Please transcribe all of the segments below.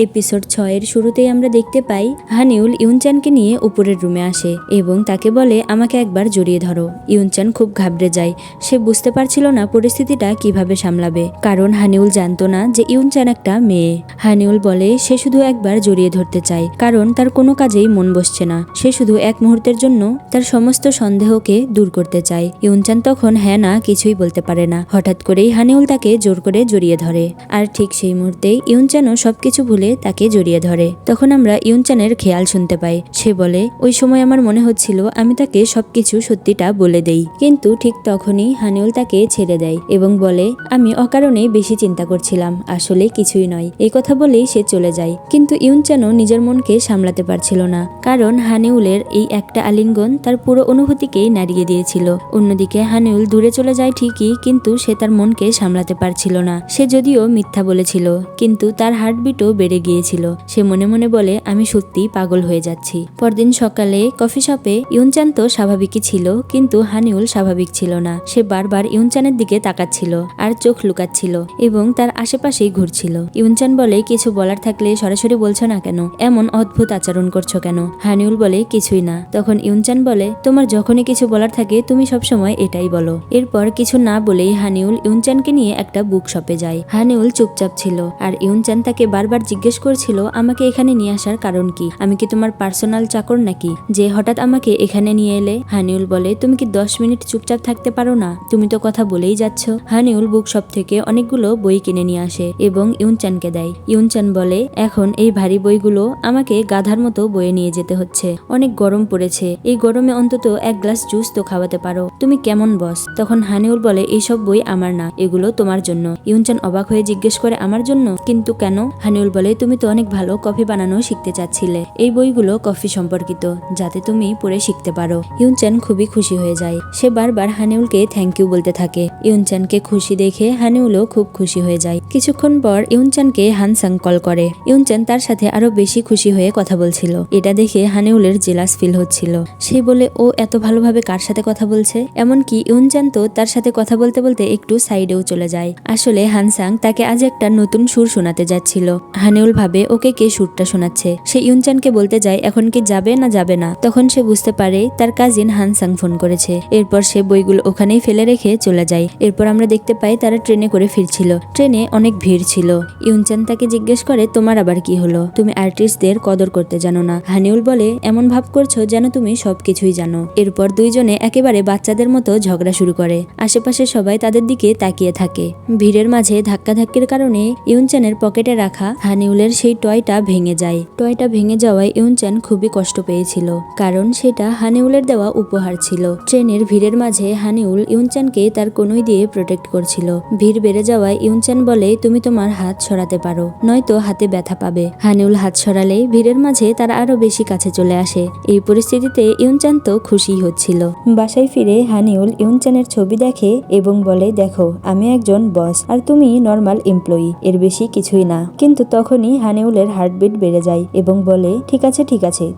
Episode 6-এর শুরুতেই আমরা দেখতে পাই হানিউল ইউনচানকে নিয়ে উপরের রুমে আসে এবং তাকে বলে আমাকে একবার জড়িয়ে ধরো। ইউনচান খুব ঘাবড়ে যায়। সে বুঝতে পারছিল না পরিস্থিতিটা কিভাবে সামলাবে, কারণ হানিউল জানতো না যে ইউনচান একটা মেয়ে। হানিউল বলে সে শুধু একবার জড়িয়ে ধরতে চায়, কারণ তার কোনো কাজেই মন বসছে না। সে শুধু এক মুহূর্তের জন্য তার সমস্ত সন্দেহকে দূর করতে চায়। ইউনচান তখন হ্যাঁ না কিছুই বলতে পারে না। হঠাৎ করেই হানিউল তাকে জোর করে জড়িয়ে ধরে, আর ঠিক সেই মুহূর্তেই ইউনচানও সবকিছু ভুলে তাকে জড়িয়ে ধরে। তখন আমরা ইউনচানের খেয়াল শুনতে পাই। সে বলে ওই সময় আমার মনে হচ্ছিল আমি তাকে সবকিছু সত্যিটা বলে দেই, কিন্তু ঠিক তখনই হানিউল তাকে ছেড়ে দেয় এবং বলে আমি অকারণে বেশি চিন্তা করছিলাম, আসলে কিছুই নয়। এই কথা বলেই সে চলে যায়। কিন্তু ইউনচানও নিজের মনকে সামলাতে পারছিল না, কারণ হানিউলের এই একটা আলিঙ্গন তার পুরো অনুভূতিকেই নাড়িয়ে দিয়েছিল। অন্যদিকে হানিউল দূরে চলে যায় ঠিকই, কিন্তু সে তার মনকে সামলাতে পারছিল না। সে যদিও মিথ্যা বলেছিল, কিন্তু তার হার্টবিটও বেড়ে গিয়েছিল। সে মনে মনে বলে আমি সত্যি পাগল হয়ে যাচ্ছি। পরদিন সকালে কফি শপে ইউনচান তো স্বাভাবিকই ছিল, কিন্তু হানিউল স্বাভাবিক ছিল না। সে বারবার ইউনচানের দিকে তাকাচ্ছিল আর চোখ লুকাচ্ছিল এবং তার আশেপাশেই ঘুরছিল। ইউনচান বলে কিছু বলার থাকলে সরাসরি বলছো না কেন, এমন অদ্ভুত আচরণ করছো কেন? হানিউল বলে কিছুই না। তখন ইউনচান বলে তোমার যখনই কিছু বলার থাকে তুমি সবসময় এটাই বলো। এরপর কিছু না বলেই হানিউল ইউনচানকে নিয়ে একটা বুক শপে যায়। হানিউল চুপচাপ ছিল, আর ইউনচান তাকে বারবার জিজ্ঞেস করছিল আমাকে এখানে নিয়ে আসার কারণ কি? আমি কি তোমার পার্সোনাল চাকর নাকি যে হঠাৎ আমাকে এখানে নিয়ে এলে? হানিউল বলে তুমি কি 10 মিনিট চুপচাপ থাকতে পারো না? তুমি তো কথা বলেই যাচ্ছ। হানিউল বুক শপ থেকে অনেকগুলো বই কিনে নিয়ে আসে এবং ইউনচানকে দেয়। ইউনচান বলে এখন এই ভারী বইগুলো আমাকে গাধার মতো বয়ে নিয়ে যেতে হচ্ছে। অনেক গরম পড়েছে, এই গরমে অন্তত এক গ্লাস জুস তো খাওয়াতে পারো। তুমি কেমন বস? তখন হানিউল বলে এইসব বই আমার না, এগুলো তোমার জন্য। ইউনচান অবাক হয়ে জিজ্ঞেস করে আমার জন্য? কিন্তু কেন? হানিউল বলে তুমি তো অনেক ভালো কফি বানানো শিখতে চাচ্ছিলে, এই বইগুলো কফি সম্পর্কিত, যাতে তুমি পড়ে শিখতে পারো। ইউনচান খুবই খুশি হয়ে যায়। সে বারবার হানিউলকে থ্যাংক ইউ বলতে থাকে। ইউনচানকে খুশি দেখে হানিউলও খুব খুশি হয়ে যায়। কিছুক্ষণ পর ইউনচানকে হানসাং কল করে। ইউনচান তার সাথে আরো বেশি খুশি হয়ে কথা বলছিল। এটা দেখে হানিউলের জেলাস ফিল হচ্ছিল। সে বলে ও এত ভালোভাবে কার সাথে কথা বলছে? এমনকি ইউনচান তো তার সাথে কথা বলতে বলতে একটু সাইডেও চলে যায়। আসলে হানসাং তাকে আজ একটা নতুন সুর শোনাতে যাচ্ছিল। হানিউল ভাবে ওকে কে সুরটা শোনাচ্ছে। সে ইউনচানকে বলতে যায় এখন কি যাবে না যাবে না। তখন সে বুঝতে পারে তার কাজিন হানসাং ফোন করেছে। এরপর সে বইগুলো ওখানেই ফেলে রেখে চলে যায়। এরপর আমরা দেখতে পাই তারা ট্রেনে করে ফিরছিল। ট্রেনে অনেক ভিড় ছিল। ইউনচান তাকে জিজ্ঞেস করে তোমার আবার কি হলো? তুমি আর্টিস্টদের কদর করতে জানো না। হানিউল বলে এমন ভাব করছো যেন তুমি সবকিছুই জানো। এরপর দুইজনে একেবারে বাচ্চাদের মতো ঝগড়া শুরু করে। আশেপাশে সবাই তাদের দিকে তাকিয়ে থাকে। ভিড়ের মাঝে ধাক্কাধাক্কির কারণে ইউনচানের পকেটে রাখা হানিউলের সেই টয়টা ভেঙে যায়। টয়টা ভেঙে যাওয়ায় ইউনচান খুবই কষ্ট পেয়েছিল, কারণ সেটা হানিউলের দেওয়া উপহার ছিল। ট্রেনের ভিড়ের মাঝে হানিউল ইউনচানকে তার কনুই দিয়ে প্রোটেক্ট করছিল। ভিড় বেড়ে যাওয়ায় ইউনচান বলে তুমি তোমার হাত সরাতে পারো, নয়তো হাতে ব্যথা পাবে। হানিউল হাত সরালে ভিড়ের মাঝে তারা আরো বেশি কাছে চলে আসে। এই পরিস্থিতিতে ইউনচান তো খুশি হচ্ছিল। বাসায় ফিরে হানিউল ইউনচানের ছবি দেখে এবং বলে দেখো আমি একজন বস আর তুমি নর্মাল এমপ্লয়ি, এর বেশি কিছুই না। কিন্তু তখনই হানিউলের হার্টবিট বেড়ে যায় এবং বলে ঠিক আছে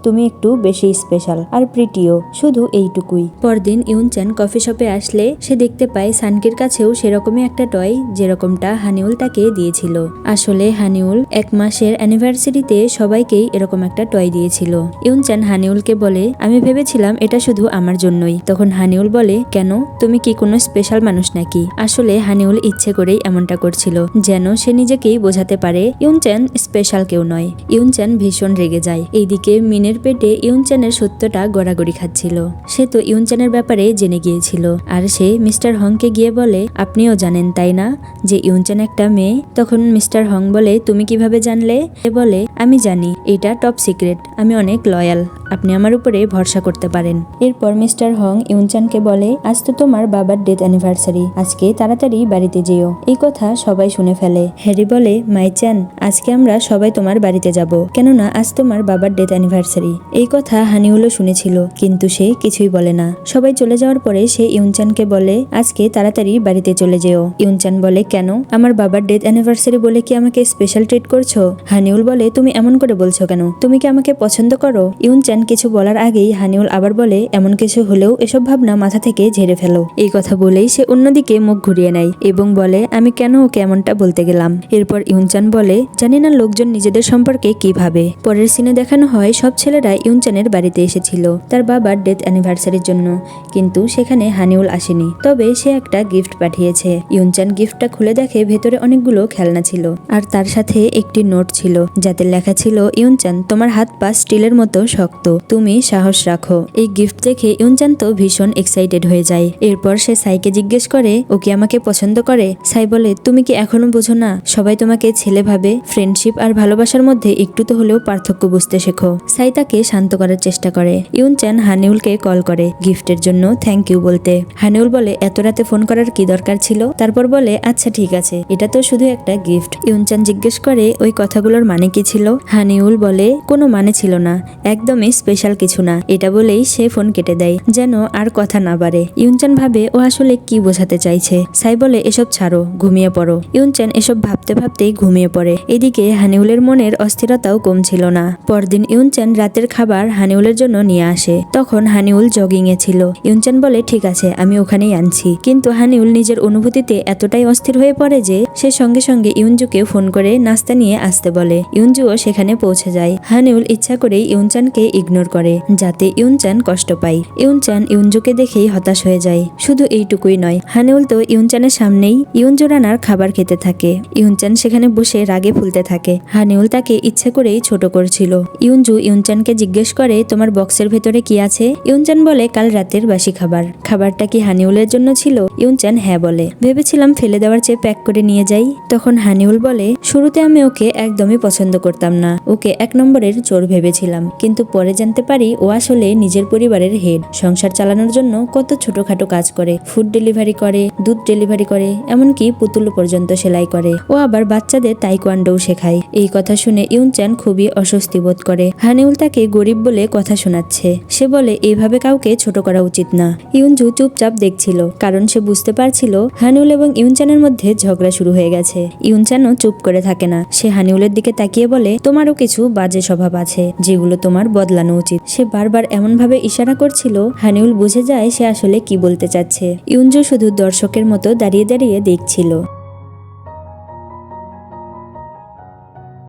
তুমি একটু বেশি স্পেশাল আর প্রিটিও, শুধু এইটুকুই। পরদিন ইউনচান কফি শপে আসলে সে দেখতে পায় সানকির কাছেও সেরকমই একটা টয় যেরকমটা হানিউল তাকে দিয়েছিল। আসলে হানিউল 1 মাসের অ্যানিভার্সারিতে সবাইকেই এরকম একটা টয় দিয়েছিল। ইউনচান হানিউলকে বলে আমি ভেবেছিলাম এটা শুধু আমার জন্যই। তখন হানিউল বলে কেন, তুমি কি কোনো স্পেশাল মানুষ নাকি? আসলে হানিউল ইচ্ছে করেই এমনটা করছিল, যেন সে নিজেকেই বোঝাতে পারে ইউনচান স্পেশাল কেউ নয়। ইউনচান ভীষণ রেগে যায়। এইদিকে মিনের পেটে ইউনচানের সত্যটা গড়াগড়ি খাচ্ছিল। সে তো ইউনচানের ব্যাপারে জেনে গিয়েছিল, আর সে মিস্টার হংকে গিয়ে বলে আপনিও জানেন তাই না যে ইউনচান একটা মেয়ে? তখন মিস্টার হং বলে তুমি কিভাবে জানলে? সে বলে আমি জানি, এটা টপ সিক্রেট, আমি অনেক লয়াল, আপনি আমার উপরে ভরসা করতে পারেন। এরপর মিস্টার হং ইউনচানকে বলে আজ তো তোমার বাবার ডেথ অ্যানিভার্সারি, আজকে তাড়াতাড়ি বাড়িতে যেও। এই কথা সবাই শুনে ফেলে। হ্যারি বলে মাইচান আজকে আমরা সবাই তোমার বাড়িতে যাব, কেননা আজ তোমার বাবার ডেথ অ্যানিভার্সারি। এই কথা হানিউলও শুনেছিল, কিন্তু সে কিছুই বলে না। সবাই চলে যাওয়ার পরে সে ইউনচানকে বলে আজকে তাড়াতাড়ি বাড়িতে চলে যেও। ইউনচান বলে কেন, আমার বাবার ডেথ অ্যানিভার্সারি বলে কি আমাকে স্পেশাল ট্রিট করছো? হানিউল বলে তুমি এমন করে বলছো কেন, তুমি কি আমাকে পছন্দ করো? ইউনচান কিছু বলার আগেই হানিউল আবার বলে এমন কিছু হলেও এসব ভাবনা মাথা থেকে ঝেড়ে ফেলো। এই কথা বলেই সে অন্যদিকে মুখ ঘুরিয়ে নেয় এবং বলে আমি কেন ওকে এমনটা বলতে গেলাম। এরপর ইউনচান বলে জানি না লোকজন নিজেদের সম্পর্কে কি ভাবে। পরের সিনে দেখানো হয় সব ছেলেরা ইউনচানের বাড়িতে এসেছিল তার বাবার ডেথ অ্যানিভার্সারির জন্য, কিন্তু সেখানে হানিউল আসেনি। তবে সে একটা গিফট পাঠিয়েছে। ইউনচান গিফটটা খুলে দেখে ভেতরে অনেকগুলো খেলনা ছিল আর তার সাথে একটি নোট ছিল যাতে লেখা ছিল, ইউনচান তোমার হাত পা স্টিলের মতো শক্ত, তুমি সাহস রাখো। এই গিফট দেখে ইউনচান তো ভীষণ এক্সাইটেড হয়ে যায়। এরপর সে সাইকে জিজ্ঞেস করে ও কি আমাকে পছন্দ করে। সাই বলে, তুমি কি এখনো বোঝো না, সবাই তোমাকে ছেলে ভাবে। ফ্রেন্ডশিপ আর ভালোবাসার মধ্যে একটু তো হলেও পার্থক্য বুঝতে শেখো। সাই তাকে শান্ত করার চেষ্টা করে। ইউনচান হানিউলকে কল করে গিফটের জন্য থ্যাংক ইউ বলতে। হানিউল বলে, এত রাতে ফোন করার কি দরকার ছিল। তারপর বলে, আচ্ছা ঠিক আছে, এটা তো শুধু একটা গিফট। ইউনচান জিজ্ঞেস করে ওই কথাগুলোর মানে কি ছিল। হানিউল বলে, কোনো মানে ছিল না, একদমই স্পেশাল কিছু না। এটা বলেই সে ফোন কেটে দেয় যেন আর কথা না বাড়ে। ইউনচান ভাবে ও আসলে কি বোঝাতে চাইছে। সাই বলে, এসব ছাড়ো, ঘুমিয়ে পড়ো। ইউনচান এসব ভাবতে ভাবতেই ঘুমিয়ে পড়ে। এদিকে হানিউলের মনের অস্থিরতাও কম ছিল না। পরদিন ইউনচান রাতের খাবার হানিউলের জন্য নিয়ে আসে। তখন হানিউল জগিং এ ছিল। ইউনচান বলে, ঠিক আছে, আমি ওখানেই আনছি। কিন্তু হানিউল নিজের অনুভূতিতে এতটাই অস্থির হয়ে পড়ে যে সে সঙ্গে সঙ্গে ইউনজুকে ফোন করে নাস্তা নিয়ে আসতে বলে। ইউনজুও সেখানে পৌঁছে যায়। হানিউল ইচ্ছা করেই ইউনচানকে ইগনোর করে যাতে ইউনচান কষ্ট পায়। ইউনচান ইউনজুকে দেখেই হতাশ হয়ে যায়। শুধু এইটুকুই নয়, হানিউল তো ইউনচানের সামনেই ইউনজু রান্নার খাবার খেতে থাকে। ইউনচান সেখানে বসে রাগে ফুলতে থাকে। হানিউল তাকে ইচ্ছে করেই ছোট করছিল। ইউনজু ইউনচানকে জিজ্ঞেস করে, তোমার বক্সের ভেতরে কি আছে। ইউনচান বলে, কাল রাতের বাসি খাবার। খাবারটা কি হানিউলের জন্য ছিল। ইউনচান হ্যাঁ বলে। ভেবেছিলাম ফেলে দেওয়ার চেয়ে প্যাক করে নিয়ে যাই। তখন হানিউল বলে, শুরুতে আমি ওকে একদমই পছন্দ করতাম না, ওকে এক নম্বরের চোর ভেবেছিলাম, কিন্তু পরে জানতে পারি ও আসলে নিজের পরিবারের হেড। সংসার চালানোর জন্য কত ছোটখাটো কাজ করে, ফুড ডেলিভারি করে, দুধ ডেলিভারি করে, এমনকি পুতুল পর্যন্ত সেলাই করে। ও আবার বাচ্চাদের তাইকোয়ান্ডোও শেখায়। এই কথা শুনে ইউনচান খুবই অস্বস্তি বোধ করে। হানিউল তাকে গরিব বলে কথা শোনাচ্ছে। সে বলে, এইভাবে কাউকে ছোট করা উচিত না। ইউনজু চুপচাপ দেখছিল, কারণ সে বুঝতে পারছিল হানিউল এবং ইউনচানের মধ্যে ঝগড়া শুরু হয়ে গেছে। ইউনচানও চুপ করে থাকে না। সে হানিউলের দিকে তাকিয়ে বলে, তোমারও কিছু বাজে স্বভাব আছে যেগুলো তোমার বদলানো উচিত। সে বারবার এমন ভাবে ইশারা করছিল হানিউল বুঝে যায় সে আসলে কি বলতে চাচ্ছে। ইউনজু শুধু দর্শকের মতো দাঁড়িয়ে দাঁড়িয়ে দেখছিল।